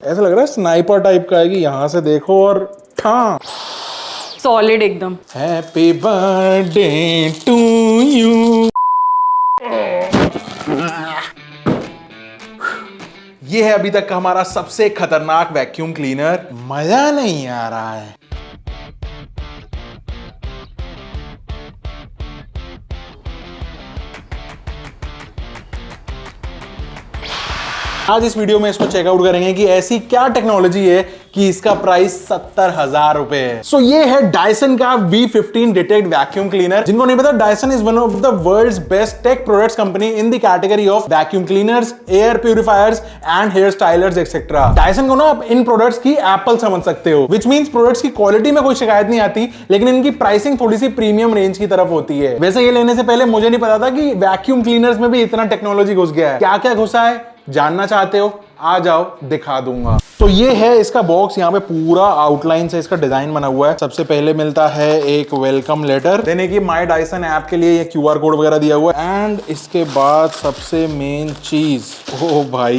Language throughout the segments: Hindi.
ऐसा लग रहा है स्नाइपर टाइप का है कि यहाँ से देखो और हाँ सॉलिड एकदम। Happy birthday to you. ये है अभी तक का हमारा सबसे खतरनाक वैक्यूम क्लीनर। मजा नहीं आ रहा है। आज इस वीडियो में इसको चेकआउट करेंगे कि ऐसी क्या टेक्नोलॉजी है कि इसका प्राइस 70,000 रुपए है। सो ये है डायसन का V15 डिटेक्ट वैक्यूम क्लीनर। जिनको नहीं पता, Dyson is one of the world's best tech products company in the category of vacuum cleaners, air purifiers and hair stylers etcetera. Dyson को ना आप इन प्रोडक्ट्स की एप्पल समझ सकते हो, विच मींस प्रोडक्ट्स की क्वालिटी में कोई शिकायत नहीं आती, लेकिन इनकी प्राइसिंग थोड़ी सी प्रीमियम रेंज की तरफ होती है। वैसे ये लेने से पहले मुझे नहीं पता था कि वैक्यूम क्लीनर्स में भी इतना टेक्नोलॉजी घुस गया है। क्या क्या घुसा है जानना चाहते हो? आ जाओ दिखा दूंगा। तो ये है इसका बॉक्स। यहाँ पे पूरा आउटलाइन से इसका डिजाइन बना हुआ है। सबसे पहले मिलता है एक वेलकम लेटर, देने की माय डायसन ऐप के लिए ये QR कोड वगैरह दिया हुआ है। एंड इसके बाद सबसे मेन चीज, ओ भाई,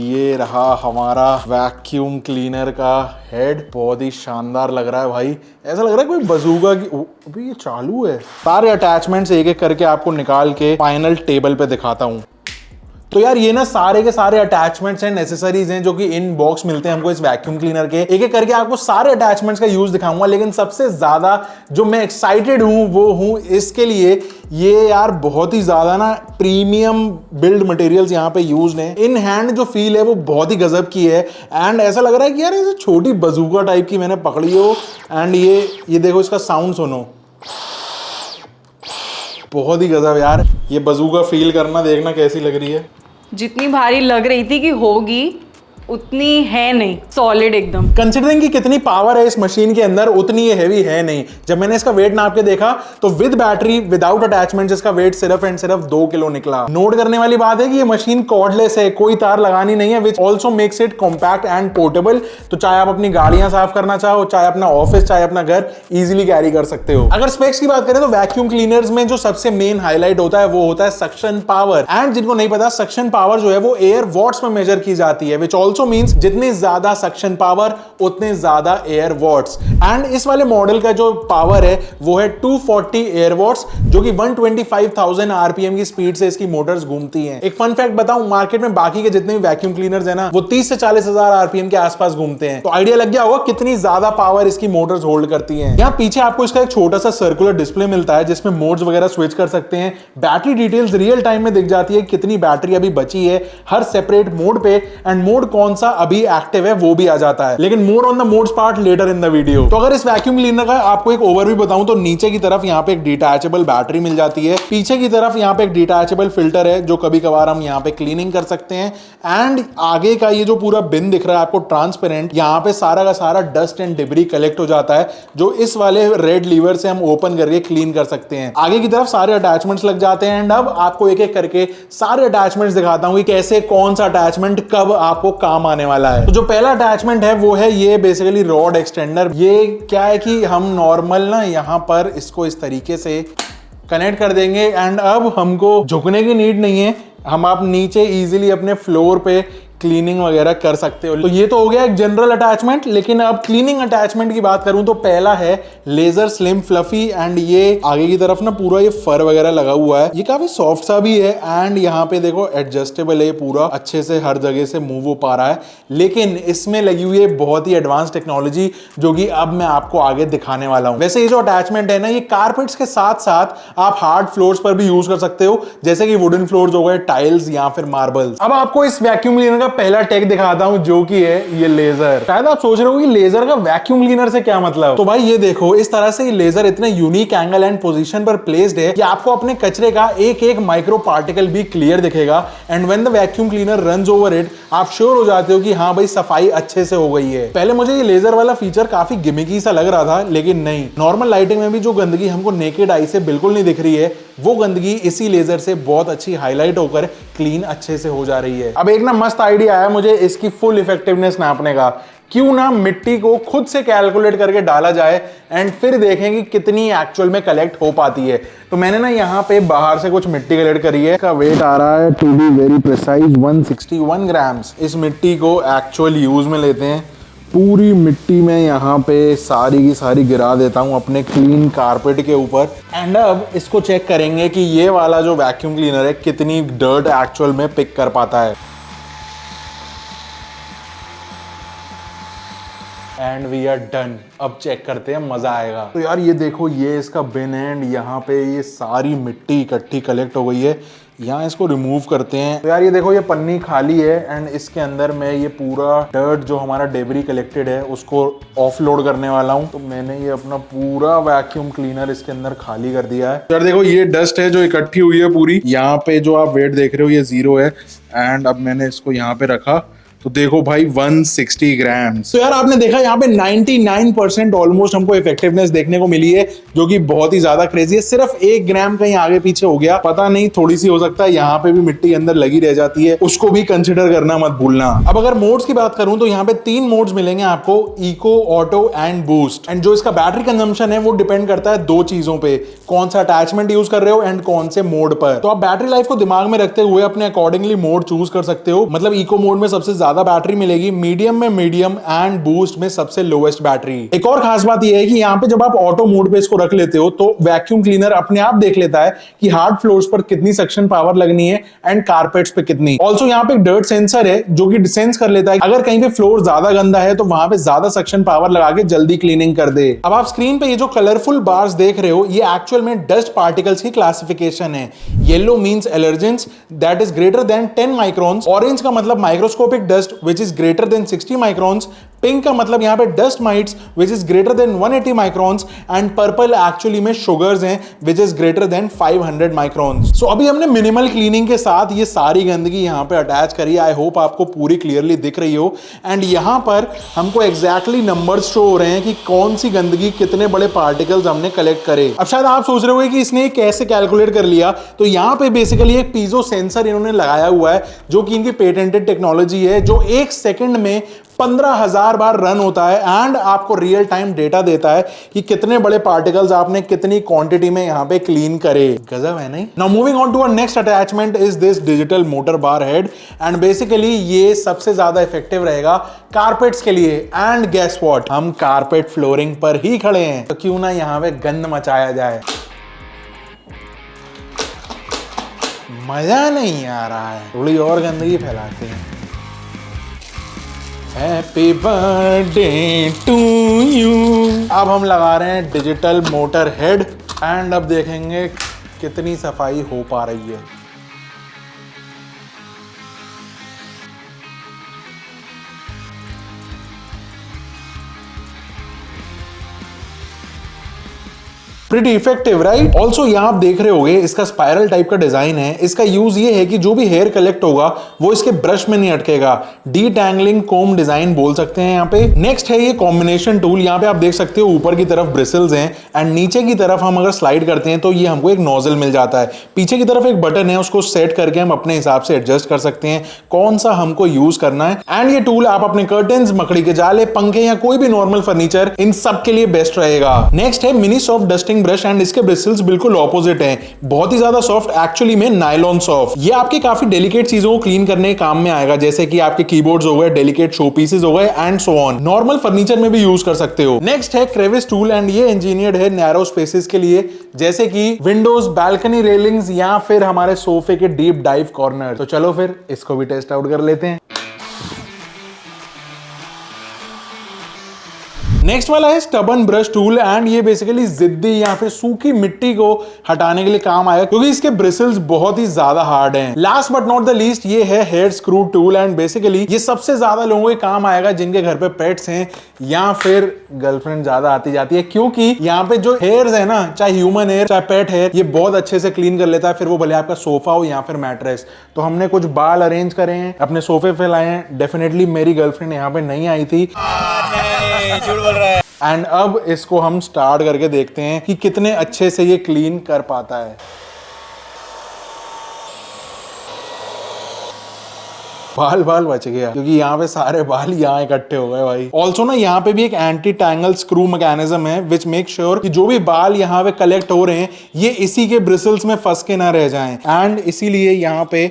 ये रहा हमारा वैक्यूम क्लीनर का हेड। बहुत ही शानदार लग रहा है भाई, ऐसा लग रहा है कोई बजूगा की। अभी ये चालू है। सारे अटैचमेंट्स एक एक करके आपको निकाल के फाइनल टेबल पे दिखाता हूँ। तो यार ये ना सारे के सारे अटैचमेंट्स एंड नेसेसरीज हैं जो कि इन बॉक्स मिलते हैं हमको इस वैक्यूम क्लीनर के। एक एक करके आपको सारे अटैचमेंट्स का यूज दिखाऊंगा, लेकिन सबसे ज्यादा जो मैं एक्साइटेड हूं वो हूं इसके लिए, ये यार बहुत ही ज्यादा ना प्रीमियम बिल्ड मटेरियल्स यहाँ पे यूज हैं। इन हैंड जो फील है वो बहुत ही गजब की है। एंड ऐसा लग रहा है कि यार ये छोटी बजूका टाइप की मैंने पकड़ी हो। एंड ये देखो, इसका साउंड सुनो, बहुत ही गजब यार। ये बजूका फील करना, देखना कैसी लग रही है। जितनी भारी लग रही थी कि होगी उतनी है नहीं, सॉलिड एकदम। कंसिडरिंग कि कितनी पावर है इस मशीन के अंदर, उतनी ये हैवी है नहीं। जब मैंने इसका वेट नाप के देखा तो विद बैटरी विदाउट अटैचमेंट इसका वेट सिर्फ एंड सिर्फ 2 किलो निकला। नोट करने वाली बात है कि ये मशीन कॉर्डलेस है, कोई तार लगानी नहीं है, which also makes it compact and portable. तो चाहे आप अपनी गाड़ियां साफ करना चाहो, चाहे अपना ऑफिस, चाहे अपना घर, इजिली कैरी कर सकते हो। अगर स्पेक्स की बात करें तो वैक्यूम क्लीनर्स में जो सबसे मेन हाईलाइट होता है वो होता है सक्शन पावर। एंड जिनको नहीं पता, सक्शन पावर जो है वो एयर वॉट्स में मेजर की जाती है, विच ऑल्सो मीन्स जितनी ज्यादा सक्शन पावर उतने ज्यादा एयर वॉट्स। एंड इस वाले मॉडल का जो पावर है वो है 240 एयर वॉट्स, जो कि 125,000 आरपीएम की स्पीड से इसकी मोटर्स घूमती हैं। एक फन फैक्ट बताऊं, मार्केट में बाकी के जितने भी वैक्यूम क्लीनर्स है ना, वो 30 से 40,000 आरपीएम के आसपास घूमते हैं। तो आइडिया लग गया होगा कितनी ज्यादा पावर इसकी मोटर्स होल्ड करती हैं। यहाँ पीछे आपको इसका एक छोटा सा सर्कुलर डिस्प्ले मिलता है जिसमें मोड्स वगैरह स्विच कर सकते हैं। बैटरी डिटेल्स रियल टाइम में दिख जाती है, कितनी बैटरी अभी बची है हर सेपरेट मोड पे, एंड मोड कौन सा अभी एक्टिव है वो भी आ जाता है। लेकिन more on the modes part later in the video. तो अगर इस वैक्यूम क्लीनर का आपको एक ओवरव्यू बताऊं तो नीचे की तरफ यहाँ पे एक डिटैचेबल बैटरी मिल जाती है, पीछे की तरफ यहाँ पे एक डिटैचेबल फिल्टर है जो कभी कभार हम यहाँ पे क्लीनिंग कर सकते हैं। एंड आगे का ये जो पूरा बिन दिख रहा है आपको ट्रांसपेरेंट, यहाँ पे सारा का सारा डस्ट एंड डिब्री कलेक्ट हो जाता है, जो इस वाले रेड लीवर से हम ओपन करके क्लीन कर सकते हैं। आगे की तरफ सारे अटैचमेंट्स लग जाते हैं। एंड अब आपको एक एक करके सारे अटैचमेंट्स दिखाता हूं कि कैसे कौन सा अटैचमेंट कब आपको काम आने वाला है। तो जो पहला अटैचमेंट है वो है ये बेसिकली रॉड एक्सटेंडर। ये क्या है कि हम नॉर्मल ना यहाँ पर इसको इस तरीके से कनेक्ट कर देंगे एंड अब हमको झुकने की नीड नहीं है, हम आप नीचे इजीली अपने फ्लोर पे क्लीनिंग वगैरह कर सकते हो। तो ये तो हो गया एक जनरल अटैचमेंट। लेकिन अब क्लीनिंग अटैचमेंट की बात करूं तो पहला है लेजर स्लिम फ्लफी। एंड ये आगे की तरफ ना पूरा ये फर वगैरह लगा हुआ है, ये काफी सॉफ्ट सा भी है। एंड यहाँ पे देखो एडजस्टेबल है, पूरा अच्छे से हर जगह से मूव हो पा रहा है। लेकिन इसमें लगी हुई है बहुत ही एडवांस टेक्नोलॉजी जो कि अब मैं आपको आगे दिखाने वाला हूं। वैसे ये जो अटैचमेंट है ना, ये कारपेट्स के साथ साथ आप हार्ड फ्लोर्स पर भी यूज कर सकते हो, जैसे कि वुडन फ्लोर्स हो गए, टाइल्स या फिर मार्बल्स। अब आपको इस वैक्यूम क्लीनर पहला टेक दिखाता हूं जो कि है ये लेजर। शायद आप सोच रहे हो कि लेजर का वैक्यूम क्लीनर से क्या मतलब। तो भाई ये देखो, इस तरह से ये लेजर इतने यूनिक एंगल एंड पोजीशन पर प्लेस्ड है कि आपको अपने कचरे का एक एक माइक्रो पार्टिकल भी क्लियर दिखेगा। And when the vacuum cleaner runs over it, आप श्योर हो जाते हो कि हाँ भाई सफाई अच्छे से हो गई है। पहले मुझे ये लेजर वाला फीचर काफी गिमिकी सा लग रहा था, लेकिन नहीं, नॉर्मल लाइटिंग में भी जो गंदगी हमको नेकेड आई से बिल्कुल नहीं दिख रही है वो गंदगी इसी लेजर से बहुत अच्छी हाईलाइट होकर क्लीन अच्छे से हो जा रही है। अब एक ना मस्त आइडिया आया मुझे इसकी फुल इफेक्टिवनेस नापने का। क्यों ना मिट्टी को खुद से कैलकुलेट करके डाला जाए एंड फिर देखें कि कितनी एक्चुअल में कलेक्ट हो पाती है। तो मैंने ना यहाँ पे बाहर से कुछ मिट्टी कलेक्ट करी है। इसका वेट आ रहा है to be very precise 161 grams. इस मिट्टी को एक्चुअल यूज में लेते हैं। पूरी मिट्टी में यहाँ पे सारी की सारी गिरा देता हूँ अपने क्लीन कारपेट के ऊपर। एंड अब इसको चेक करेंगे कि ये वाला जो वैक्यूम क्लीनर है कितनी डर्ट एक्चुअल में पिक कर पाता है। And we are done. अब चेक करते हैं, मजा आएगा। तो यार ये देखो, ये इसका बिन है एंड यहाँ पे ये सारी मिट्टी इकट्ठी कलेक्ट हो गई है। यहाँ इसको रिमूव करते हैं। तो यार ये देखो, ये पन्नी खाली है एंड इसके अंदर मैं ये पूरा डर्ट जो हमारा डेबरी कलेक्टेड है उसको ऑफलोड करने वाला हूँ। तो मैंने ये अपना पूरा वैक्यूम क्लीनर इसके अंदर खाली कर दिया है। यार देखो, ये डस्ट है जो इकट्ठी हुई है पूरी। यहाँ पे जो आप वेट देख रहे हो ये 0 है एंड अब मैंने इसको यहाँ पे रखा तो देखो भाई 160 ग्राम्स। तो यार आपने देखा यहाँ पे 99% ऑलमोस्ट हमको इफेक्टिवनेस देखने को मिली है, जो कि बहुत ही ज्यादा क्रेजी है। सिर्फ 1 ग्राम कहीं आगे पीछे हो गया, पता नहीं, थोड़ी सी हो सकता है यहाँ पे भी मिट्टी अंदर लगी रह जाती है, उसको भी कंसिडर करना मत भूलना। अब अगर मोड्स की बात करूं तो यहाँ पे 3 मोड्स मिलेंगे आपको, eco, auto and boost. And जो इसका बैटरी कंजम्पशन है वो डिपेंड करता है 2 चीजों पे, कौन सा अटैचमेंट यूज कर रहे हो एंड कौन से मोड पर। तो आप बैटरी लाइफ को दिमाग में रखते हुए अपने अकॉर्डिंगली मोड चूज कर सकते हो। मतलब इको मोड में सबसे ज्यादा बैटरी मिलेगी, मीडियम में मीडियम एंड बूस्ट में सबसे लोएस्ट बैटरी। एक और खास बात यह है कि यहाँ पे जब आप ऑटो मोड पे इसको रख लेते हो तो वैक्यूम क्लीनर अपने आप देख लेता है कि हार्ड फ्लोर्स पर कितनी सक्शन पावर लगनी है एंड कारपेट्स पे कितनी। ऑल्सो यहाँ पे एक डर्ट सेंसर है जो कि सेंस कर लेता है अगर कहीं पे फ्लोर ज्यादा गंदा है तो वहां पे ज्यादा सक्शन पावर लगा के जल्दी क्लीनिंग कर दे। अब आप स्क्रीन पे ये जो कलरफुल बार्स देख रहे हो ये एक्चुअल में डस्ट पार्टिकल्स की क्लासिफिकेशन है। Yellow means allergens that is greater than 10 microns, orange का मतलब microscopic dust which is greater than 60 microns, pink का मतलब यहाँ पे dust mites which is greater than 180 microns and purple actually में शुगर्स हैं which is greater than 500 microns. So अभी हमने मिनिमल क्लीनिंग के साथ ये सारी गंदगी यहाँ पे अटैच करी। आई होप आपको पूरी क्लियरली दिख रही हो एंड यहाँ पर हमको एग्जैक्टली नंबर्स शो हो रहे हैं कि कौन सी गंदगी कितने बड़े पार्टिकल्स हमने कलेक्ट करे। अब शायद आप सोच रहे हो कि इसने कैसे कैलकुलेट कर लिया, तो यहाँ पे बेसिकली एक पीजो सेंसर इन्होंने लगाया हुआ है जो कि इनकी पेटेंटेड टेक्नोलॉजी है, जो 1 सेकंड में 15,000 बार रन होता है एंड आपको रियल टाइम डेटा देता है कि कितने बड़े पार्टिकल्स आपने कितनी क्वांटिटी में यहाँ पे क्लीन करे। गजब है नहीं? Now moving on to our next attachment is this digital motor bar head and basically ये सबसे ज्यादा इफेक्टिव रहेगा कारपेट्स के लिए। एंड गेस व्हाट, हम कारपेट फ्लोरिंग पर ही खड़े हैं, तो क्यों ना यहाँ पे गंद मचाया जाए। मजा नहीं आ रहा है, थोड़ी और गंदगी फैलाते हैं। Happy birthday to you. अब हम लगा रहे हैं डिजिटल मोटर हेड एंड अब देखेंगे कितनी सफाई हो पा रही है। Pretty effective right? ऑल्सो यहाँ आप देख रहे होंगे इसका स्पाइरल टाइप का डिजाइन है। इसका यूज ये है कि जो भी हेयर कलेक्ट होगा वो इसके ब्रश में नहीं अटकेगा। डीटैंगलिंग कोम डिजाइन बोल सकते हैं यहाँ पे। नेक्स्ट है ये कॉम्बिनेशन टूल। यहाँ पे आप देख सकते हो ऊपर की तरफ ब्रिसल्स हैं एंड नीचे की तरफ हम अगर स्लाइड करते हैं तो ये हमको एक नोजल मिल जाता है। पीछे की तरफ एक बटन है, उसको सेट करके हम अपने हिसाब से एडजस्ट कर सकते हैं कौन सा हमको यूज करना है। एंड ये टूल आप अपने कर्टन्स, मकड़ी के जाले, पंखे या कोई भी नॉर्मल फर्नीचर, इन सब के लिए बेस्ट रहेगा। नेक्स्ट है mini soft dusting brush and इसके ब्रिसल्स बिल्कुल ऑपोजिट हैं, बहुत ही ज्यादा सॉफ्ट, एक्चुअली में नायलॉन सॉफ्ट। ये आपके काफी डेलिकेट चीजों को क्लीन करने के काम में आएगा, जैसे कि आपके कीबोर्ड्स हो गए, डेलिकेट शो पीसेस हो गए and so on. Normal furniture में भी यूज कर सकते हो। नेक्स्ट है क्रेविस टूल एंड ये इंजीनियर्ड है नैरो स्पेसेस के लिए, जैसे कि विंडोज, बालकनी रेलिंग्स या फिर हमारे सोफे के डीप डाइव कॉर्नर। तो चलो फिर इसको भी टेस्ट आउट कर लेते हैं। नेक्स्ट वाला है स्टबन ब्रश टूल एंड ये बेसिकली जिद्दी या फिर सूखी मिट्टी को हटाने के लिए काम आएगा क्योंकि इसके ब्रिसल्स बहुत ही ज्यादा हार्ड हैं। Last but not the least ये है hair screw tool and basically ये सबसे ज्यादा लोगों के काम आएगा जिनके घर पे पेट्स हैं या फिर गर्लफ्रेंड ज्यादा आती जाती है, क्योंकि यहाँ पे जो हेयर्स है ना, चाहे ह्यूमन हेयर चाहे पेट हेयर, ये बहुत अच्छे से क्लीन कर लेता है, फिर वो भले आपका सोफा हो या फिर मैट्रेस। तो हमने कुछ बाल अरेंज करे हैं, अपने सोफे पे लाए हैं। डेफिनेटली मेरी गर्लफ्रेंड यहाँ पे नहीं आई थी एंड अब इसको हम स्टार्ट करके देखते हैं कि कितने अच्छे से ये क्लीन कर पाता है। बाल बाल बच गया क्योंकि यहाँ पे सारे बाल यहाँ इकट्ठे हो गए भाई। ऑल्सो ना यहाँ पे भी एक एंटी टैंगल स्क्रू मैकेनिज्म है विच मेक श्योर कि जो भी बाल यहाँ पे कलेक्ट हो रहे हैं ये इसी के ब्रिसल्स में फंस के ना रह जाएं, एंड इसीलिए यहाँ पे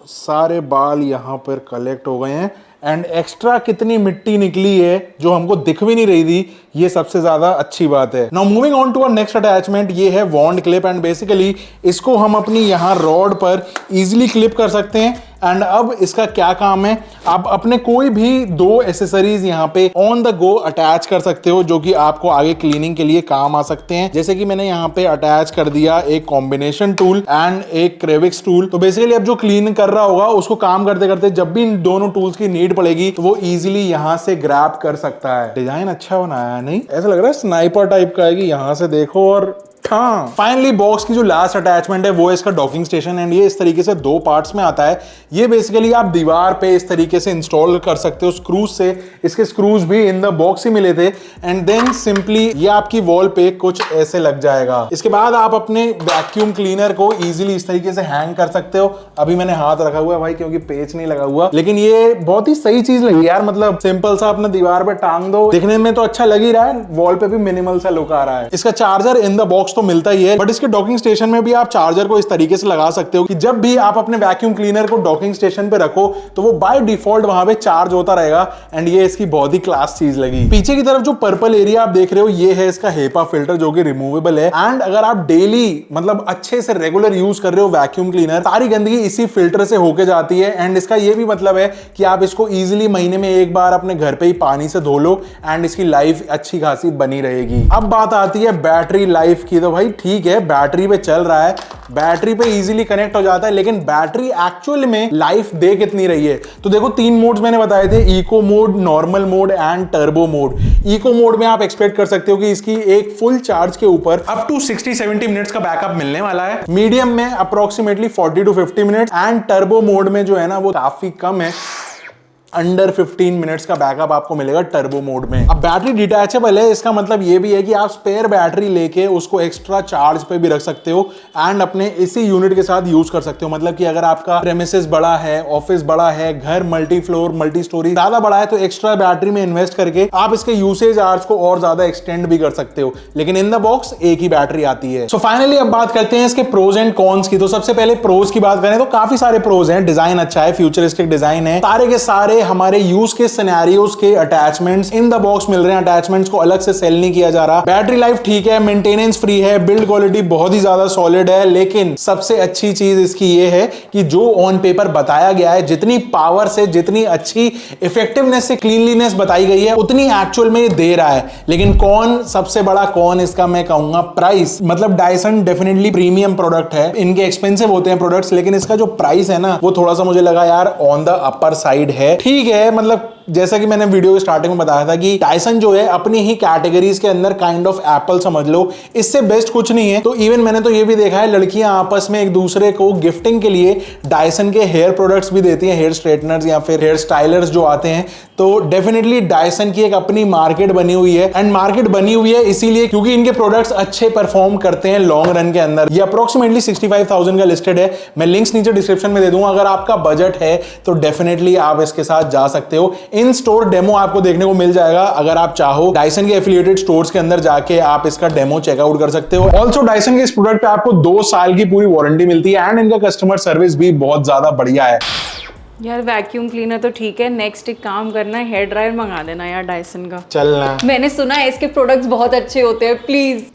सारे बाल यहाँ पर कलेक्ट हो गए हैं। एंड एक्स्ट्रा कितनी मिट्टी निकली है जो हमको दिख भी नहीं रही थी, ये सबसे ज्यादा अच्छी बात है। Now moving on to our next attachment, ये है वॉन्ड क्लिप। एंड बेसिकली इसको हम अपनी यहाँ रॉड पर इजीली क्लिप कर सकते हैं। एंड अब इसका क्या काम है, आप अपने कोई भी दो एसेसरीज यहाँ पे ऑन द गो अटैच कर सकते हो जो कि आपको आगे क्लीनिंग के लिए काम आ सकते हैं। जैसे कि मैंने यहाँ पे अटैच कर दिया एक कॉम्बिनेशन टूल एंड एक क्रेविक्स टूल। तो बेसिकली अब जो क्लीन कर रहा होगा उसको काम करते करते जब भी इन दोनों टूल्स की नीड पड़ेगी तो वो इजीली यहाँ से ग्रैब कर सकता है। डिजाइन अच्छा बनाया है, नहीं ऐसा लग रहा है स्नाइपर टाइप का है कि यहाँ से देखो और फाइनली बॉक्स की जो लास्ट अटैचमेंट है वो है इसका डॉकिंग स्टेशन। एंड ये इस तरीके से दो पार्ट्स में आता है। ये बेसिकली आप दीवार पे इस तरीके से इंस्टॉल कर सकते हो स्क्रूज से। इसके स्क्रूज भी इन द बॉक्स ही मिले थे। एंड देन सिंपली ये आपकी वॉल पे कुछ ऐसे लग जाएगा। इसके बाद आप अपने वैक्यूम क्लीनर को इजीली इस तरीके से हैंग कर सकते हो। अभी मैंने हाथ रखा हुआ है भाई क्योंकि पेच नहीं लगा हुआ, लेकिन ये बहुत ही सही चीज लगी यार। मतलब सिंपल सा अपने दीवार पे टांग दो, दिखने में तो अच्छा लग ही रहा है, वॉल पे भी मिनिमल सा लुक आ रहा है। इसका चार्जर इन द बॉक्स तो मिलता ही है, बट इसके डॉकिंग स्टेशन में भी आप चार्जर को इस तरीके से लगा सकते हो कि जब भी आप अपने वैक्यूम क्लीनर को डॉकिंग स्टेशन पे रखो तो वो बाय डिफॉल्ट वहां पे चार्ज होता रहेगा। एंड ये इसकी बहुत ही क्लास चीज लगी। पीछे की तरफ जो पर्पल एरिया आप देख रहे हो ये है इसका हेपा फिल्टर जो कि रिमूवेबल है। एंड अगर आप डेली मतलब अच्छे से रेगुलर यूज कर रहे हो वैक्यूम क्लीनर, सारी गंदगी इसी फिल्टर से होके जाती है। एंड इसका ये भी मतलब है कि आप इसको इजीली महीने में एक बार अपने घर पे ही पानी से धो लो एंड इसकी लाइफ अच्छी खासी बनी रहेगी। अब बात आती है बैटरी लाइफ की। तो भाई ठीक है, बैटरी पे चल रहा है, बैटरी पे इजीली कनेक्ट हो जाता है, लेकिन बैटरी एक्चुअल में लाइफ दे कितनी रही है तो देखो 3 मोड्स मैंने बताए थे, eco mode, normal mode and turbo mode. Eco mode में आप एक्सपेक्ट कर सकते हो कि इसकी एक फुल चार्ज के ऊपर अप टू 60-70 मिनट्स का बैकअप मिलने वाला है। मीडियम में approximately 40 to 50 minutes and turbo mode में जो है ना वो काफी कम है, अंडर 15 मिनट्स का बैकअप आपको मिलेगा टर्बो मोड में। अब बैटरी डिटैचेबल है, इसका मतलब ये भी है कि आप स्पेयर बैटरी लेके उसको एक्स्ट्रा चार्ज पे भी रख सकते हो एंड अपने इसी यूनिट के साथ यूज कर सकते हो। मतलब कि अगर आपका प्रेमिसेस बड़ा है, ऑफिस बड़ा है, घर मल्टी फ्लोर मल्टी स्टोरी ज्यादा बड़ा है तो एक्स्ट्रा बैटरी में इन्वेस्ट करके आप इसके यूसेज आवर्स को और ज्यादा एक्सटेंड भी कर सकते हो, लेकिन इन द बॉक्स एक ही बैटरी आती है। सो फाइनली अब बात करते हैं इसके प्रोज एंड कॉन्स की। तो सबसे पहले प्रोज की बात करें तो काफी सारे प्रोज हैं। डिजाइन अच्छा है, फ्यूचरिस्टिक डिजाइन है, सारे के सारे हमारे यूज के सिनेरियोस के अटैचमेंट्स इन द बॉक्स मिल रहे हैं। अटैचमेंट्स को अलग से सेल नहीं किया जा रहा। बैटरी लाइफ ठीक है, मेंटेनेंस फ्री है, बिल्ड क्वालिटी बहुत ही ज्यादा सॉलिड है, लेकिन सबसे अच्छी चीज इसकी ये है कि जो ऑन पेपर बताया गया है, जितनी पावर से, जितनी अच्छी इफेक्टिवनेस से क्लीनलीनेस बताई गई है, उतनी एक्चुअल में दे रहा है। लेकिन कौन सबसे बड़ा कौन इसका मैं कहूंगा प्राइस। मतलब डायसन डेफिनेटली प्रीमियम प्रोडक्ट है, इनके एक्सपेंसिव होते हैं प्रोडक्ट्स, लेकिन इसका जो प्राइस है ना वो थोड़ा सा मुझे लगा यार ऑन द अपर साइड है। ठीक है, मतलब जैसा कि मैंने वीडियो के स्टार्टिंग में बताया था कि डायसन जो है अपनी ही कैटेगरीज के अंदर काइंड ऑफ एप्पल समझ लो, इससे बेस्ट कुछ नहीं है। तो इवन मैंने तो ये भी देखा है लड़कियां आपस में एक दूसरे को गिफ्टिंग के लिए डायसन के हेयर प्रोडक्ट्स भी देती हैं, हेयर स्ट्रेटनर्स या फिर हेयर स्टाइलर्स जो आते हैं। तो डेफिनेटली डायसन की एक अपनी मार्केट बनी हुई है एंड मार्केट बनी हुई है इसीलिए क्योंकि इनके प्रोडक्ट्स अच्छे परफॉर्म करते हैं लॉन्ग रन के अंदर। ये अप्रोक्सीमेटली 65,000 का लिस्टेड है। मैं लिंक्स नीचे डिस्क्रिप्शन में दे दूंगा, अगर आपका बजट है तो डेफिनेटली आप इसके साथ जा सकते हो। इन स्टोर डेमो आपको देखने को मिल जाएगा, अगर आप चाहो डायसन के एफिलिएटेड स्टोर्स के अंदर जाके आप इसका डेमो चेकआउट कर सकते हो। ऑल्सो डायसन के इस प्रोडक्ट पे आपको 2 साल की पूरी वारंटी मिलती है एंड इनका कस्टमर सर्विस भी बहुत ज्यादा बढ़िया है। यार वैक्यूम क्लीनर तो ठीक है, नेक्स्ट एक काम करना है, हेयर ड्रायर मंगा देना यार डायसन का। चलना, मैंने सुना है इसके प्रोडक्ट्स बहुत अच्छे होते हैं, प्लीज।